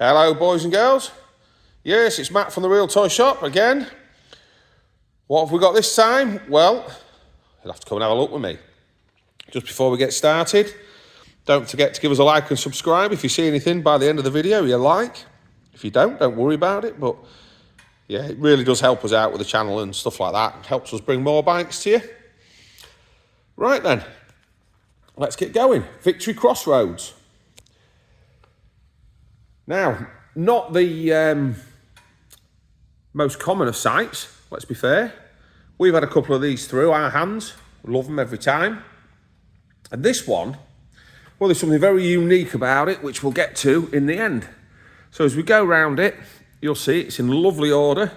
Hello boys and girls. Yes, it's Matt from the Real Toy Shop again. What have we got this time? Well, you'll have to come and have a look with me. Just before we get started, don't forget to give us a like and subscribe. If you see anything by the end of the video you like. If you don't worry about it. But yeah, it really does help us out with the channel and stuff like that. It helps us bring more bikes to you. Right then, let's get going. Victory Crossroads. Now, not the most common of sights, let's be fair. We've had a couple of these through our hands. We love them every time. And this one, well, there's something very unique about it, which we'll get to in the end. So as we go around it, you'll see it's in lovely order.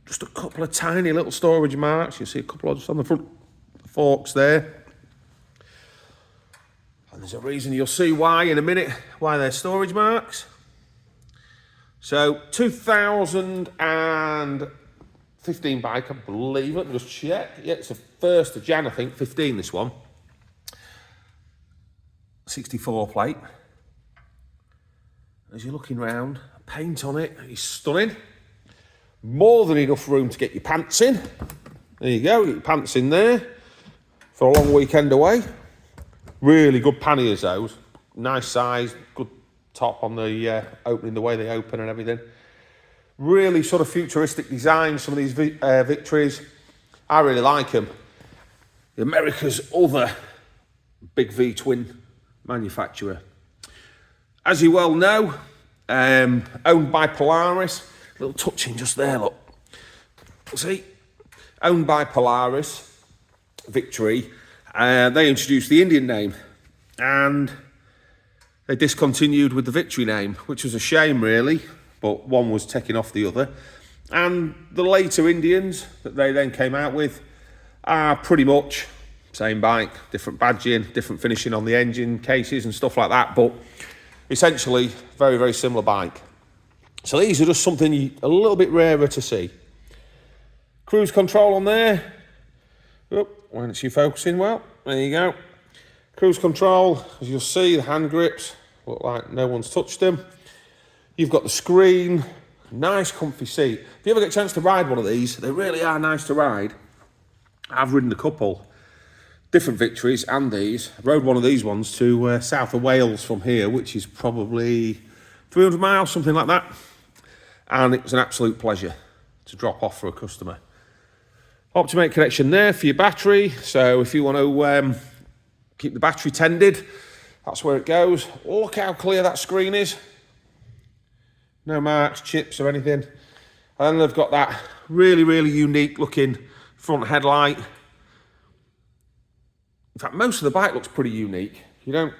Just a couple of tiny little storage marks. You'll see a couple of just on the front forks there. And there's a reason you'll see why in a minute, why they're storage marks. So 2015 bike, I believe. Let me just check. Yeah, it's the 1st of Jan, I think, 15 this one. 64 plate. As you're looking round, paint on it is stunning. More than enough room to get your pants in. There you go, get your pants in there for a long weekend away. Really good panniers those. Nice size, good top on the opening, the way they open and everything. Really sort of futuristic design, some of these Victories. I really like them. America's other big V-twin manufacturer. As you well know, owned by Polaris. A little touching just there, look. See? Owned by Polaris, Victory. They introduced the Indian name and they discontinued with the Victory name, which was a shame really, but one was taking off the other. And the later Indians that they then came out with are pretty much same bike, different badging, different finishing on the engine cases and stuff like that, but essentially very, very similar bike. So these are just something a little bit rarer to see. Cruise control on there. Oh, why aren't you focusing? Well, there you go. Cruise control, as you'll see, the hand grips look like no one's touched them. You've got the screen, nice comfy seat. If you ever get a chance to ride one of these, they really are nice to ride. I've ridden a couple, different Victories and these. I rode one of these ones to south of Wales from here, which is probably 300 miles, something like that. And it was an absolute pleasure to drop off for a customer. Optimate connection there for your battery. So if you want to keep the battery tended, that's where it goes. Look how clear that screen is. No marks, chips or anything. And they've got that really, really unique looking front headlight. In fact, most of the bike looks pretty unique. You don't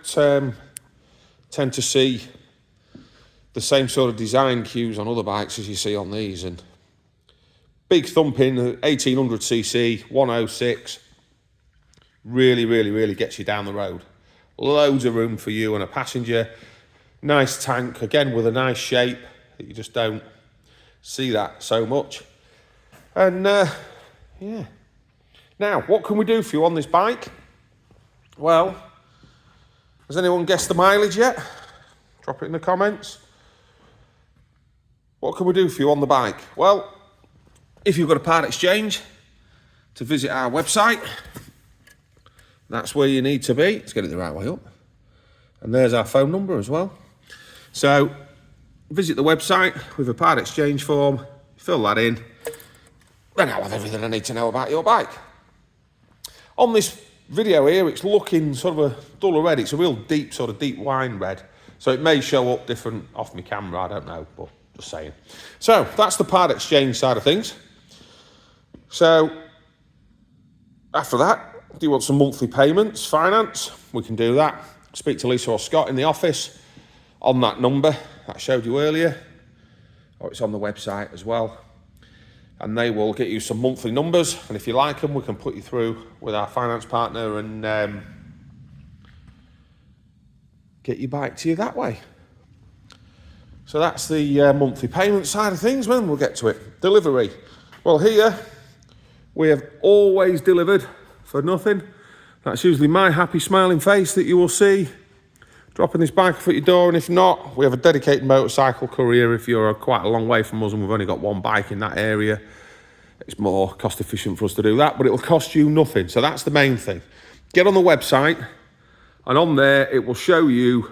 tend to see the same sort of design cues on other bikes as you see on these. And big thumping, 1800cc, 106. Really, really, really gets you down the road. Loads of room for you and a passenger. Nice tank, again with a nice shape that you just don't see that so much. And yeah. Now, what can we do for you on this bike? Well, has anyone guessed the mileage yet? Drop it in the comments. What can we do for you on the bike? Well, if you've got a part exchange, to visit our website, that's where you need to be. Let's get it the right way up. And there's our phone number as well. So visit the website with a part exchange form, fill that in, then I'll have everything I need to know about your bike. On this video here, it's looking sort of a duller red. It's a real deep, sort of deep wine red. So it may show up different off my camera, I don't know, but just saying. So that's the part exchange side of things. So after that, do you want some monthly payments, finance? We can do that. Speak to Lisa or Scott in the office on that number that I showed you earlier, or it's on the website as well. And they will get you some monthly numbers. And if you like them, we can put you through with our finance partner and get your bike to you that way. So that's the monthly payment side of things. When we'll get to it. Delivery. Well, here we have always delivered for nothing. That's usually my happy smiling face that you will see dropping this bike off at your door, and if not, we have a dedicated motorcycle courier if you're quite a long way from us and we've only got one bike in that area. It's more cost efficient for us to do that, but it'll cost you nothing. So that's the main thing. Get on the website, and on there it will show you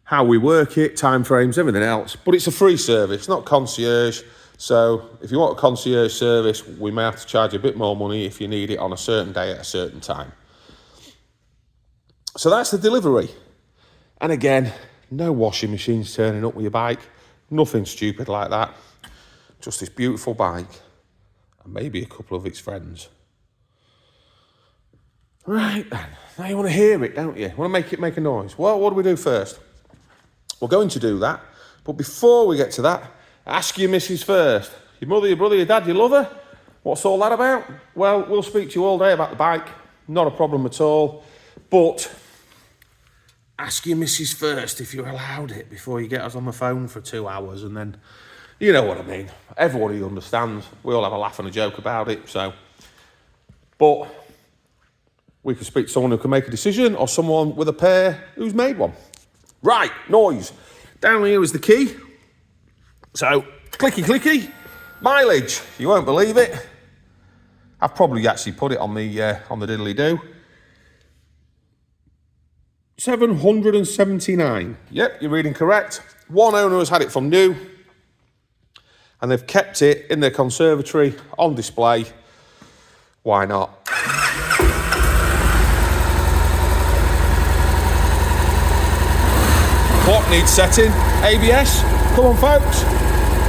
how we work it, time frames, everything else. But it's a free service, not concierge. So if you want a concierge service, we may have to charge you a bit more money if you need it on a certain day at a certain time. So that's the delivery. And again, no washing machines turning up with your bike. Nothing stupid like that. Just this beautiful bike. And maybe a couple of its friends. Right then, now you want to hear it, don't you? You want to make it make a noise. Well, what do we do first? We're going to do that, but before we get to that, ask your missus first. Your mother, your brother, your dad, your lover. What's all that about? Well, we'll speak to you all day about the bike. Not a problem at all. But ask your missus first if you're allowed it before you get us on the phone for 2 hours, and then... You know what I mean. Everybody understands. We all have a laugh and a joke about it. So, but we can speak to someone who can make a decision, or someone with a pair who's made one. Right, noise. Down here is the key. So, clicky, clicky. Mileage. You won't believe it. I've probably actually put it on the diddly-do. 779. Yep, you're reading correct. One owner has had it from new. And they've kept it in their conservatory on display. Why not? Clock needs setting. ABS. Come on, folks.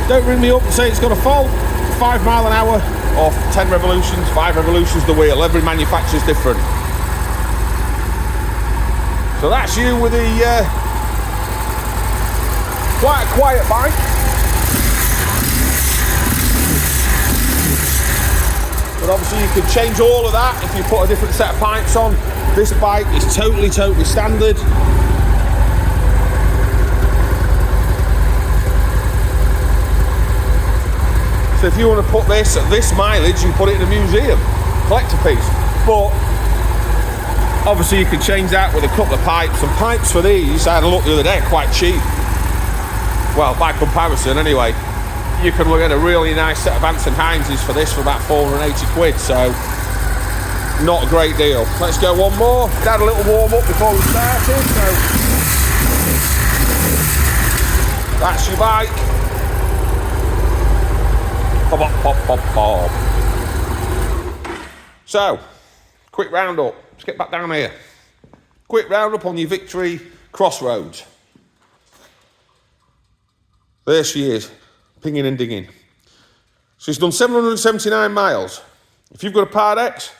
Don't ring me up and say it's got a fault. 5 mile an hour or 10 revolutions, 5 revolutions the wheel. Every manufacturer's different. So that's you with the quite a quiet bike. But obviously you can change all of that if you put a different set of pipes on. This bike is totally standard. So if you want to put this at this mileage, you put it in a museum, collect a piece. But obviously you can change that with a couple of pipes. And pipes for these, I had a look the other day, are quite cheap. Well, by comparison anyway. You can look at a really nice set of Ants and Heinz's for this for about 480 quid, so not a great deal. Let's go one more. Had a little warm up before we started, so that's your bike. Pop, pop, pop, pop. So, quick roundup. Let's get back down here. Quick roundup on your Victory Crossroads. There she is. Pinging and digging. So he's done 779 miles. If you've got a Part X,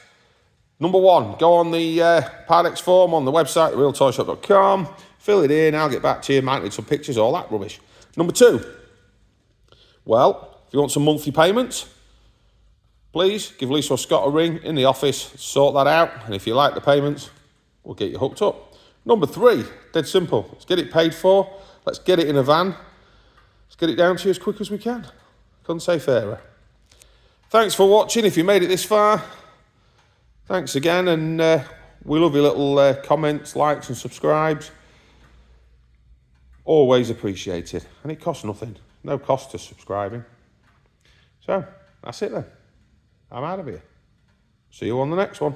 number one, go on the Part X form on the website, realtoyshop.com, fill it in, I'll get back to you, might need some pictures, all that rubbish. Number two, well, if you want some monthly payments, please give Lisa or Scott a ring in the office, sort that out, and if you like the payments, we'll get you hooked up. Number three, dead simple, let's get it paid for, let's get it in a van, let's get it down to you as quick as we can. Couldn't say fairer. Thanks for watching. If you made it this far, thanks again, and we love your little comments, likes and subscribes. Always appreciated, and it costs nothing. No cost to subscribing. So, that's it then. I'm out of here. See you on the next one.